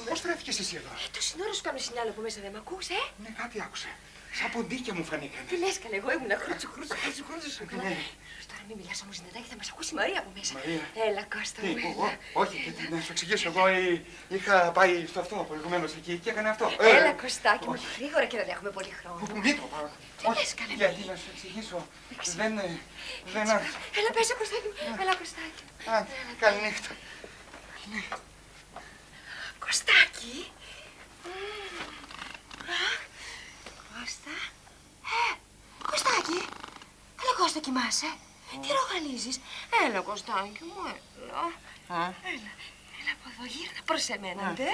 Πώς βρέθηκες εσύ εδώ? Τόση ώρα σου κάνω σινιάλο από μέσα, δεν μ' ακούς, Ναι, κάτι άκουσα. Σαν ποντίκια μου φανήκανε. Τι λες, καλέ, εγώ ήμουνα χρούτσου. Ναι. Τώρα μην μιλάς όμως δυνατά, θα μας ακούσει η Μαρία από μέσα. Μαρία. Έλα, Κώστα μου, έλα. Όχι, να σου εξηγήσω. Εγώ είχα πάει στο αυτό προηγουμένως εκεί και έκανε αυτό. Έλα, Κωστάκι μου, γρήγορα και δεν έχουμε πολύ χρόνο. Μην το πάω. Τι λες, καλέ. Γιατί να σου εξηγήσω. Δεν άρχισα. Έλα, πες, Κωστάκι μου. Έλα, Κωστάκι. Καληνύχτα. Κωστάκι. Κώστα. Κωστάκι. Έλα, Κώστα, κοιμάσαι. Τι ρογαλίζεις. Έλα, Κωστάκι μου, έλα. Έλα από εδώ, γύρνα προς εμένα, ντε.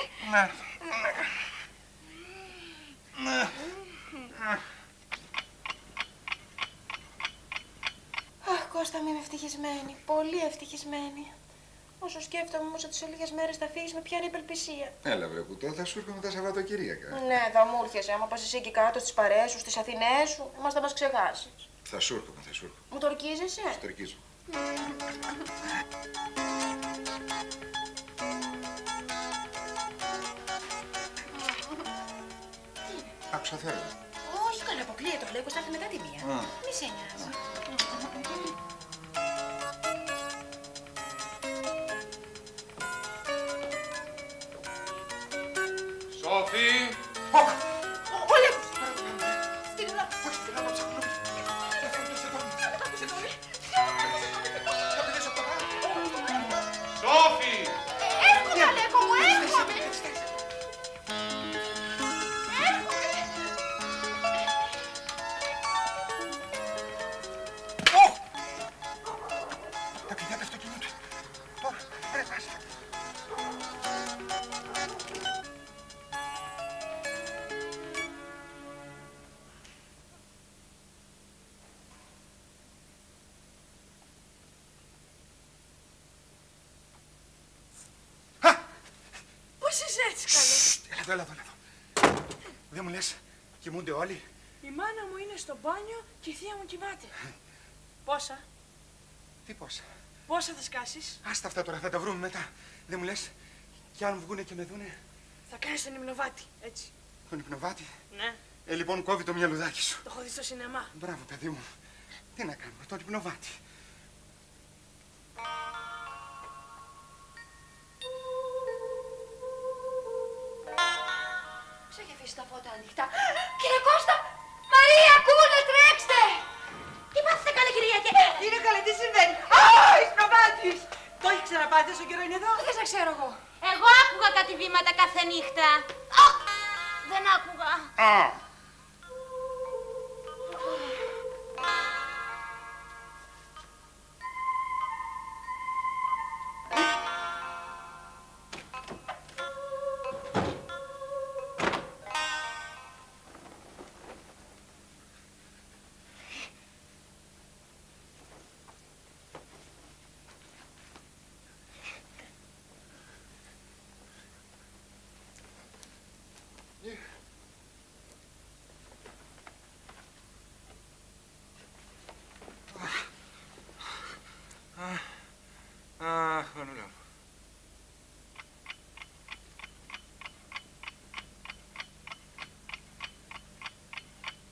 Αχ, Κώστα, είμαι ευτυχισμένη. Πολύ ευτυχισμένη. Όσο σκέφτομαι όμως ότι σε λίγες μέρες θα φύγεις, με πιάνει απελπισία. Έλα, βρε κουτό, θα σου έρχομαι τα Σαββατοκυριακά. Ναι, θα μου έρχεσαι. Άμα πας εσύ εκεί κάτω στις παρέες σου, στις Αθηναίες σου, μας θα μας ξεχάσεις. Θα σου έρχομαι, θα σου έρχομαι. Μου το ορκίζεσαι. Στο ορκίζω. Άκουσα θέλω. Όχι, καλά, αποκλείεται. Το λέει Κωστάκι μετά τη μία. Μη σε νοιάζει. Σόφη! Όλα! Στην ώρα. Σόφη! Έρχομαι, Αλέκο μου, έρχομαι! Τα κλειδιά του αυτοκινήτου. Τώρα, ρε, βάζε. Πώς είσαι έτσι, καλέ? Έλα εδώ. Δεν μου λες, κοιμούνται όλοι? Η μάνα μου είναι στο μπάνιο και η θεία μου κοιμάται. Πόσα? Τι πόσα? Πόσα θα σκάσεις? Άστα αυτά τώρα, θα τα βρούμε μετά. Δεν μου λες, κι αν βγουνε και με δούνε? Θα κάνεις τον υμνοβάτη, έτσι. Τον υπνοβάτη? Ναι, Λοιπόν, κόβει το μυαλουδάκι σου. το έχω δει στο σινεμά. Μπράβο, παιδί μου. Τι να κάνουμε, τον υπνοβάτη. Ποιος έχει αφήσει τα φώτα ανοιχτά? Κύριε Κώστα! Μαρία, ακούνε, τρέξτε! Τι πάθετε, καλέ Κυριακέ? Είναι καλέ, τι συμβαίνει? Α, Ισπροβάτης! Το έχει ξαναπάθει όσο καιρό είναι εδώ? Τι θες να ξέρω εγώ? Εγώ άκουγα κάτι βήματα κάθε νύχτα. Δεν άκουγα.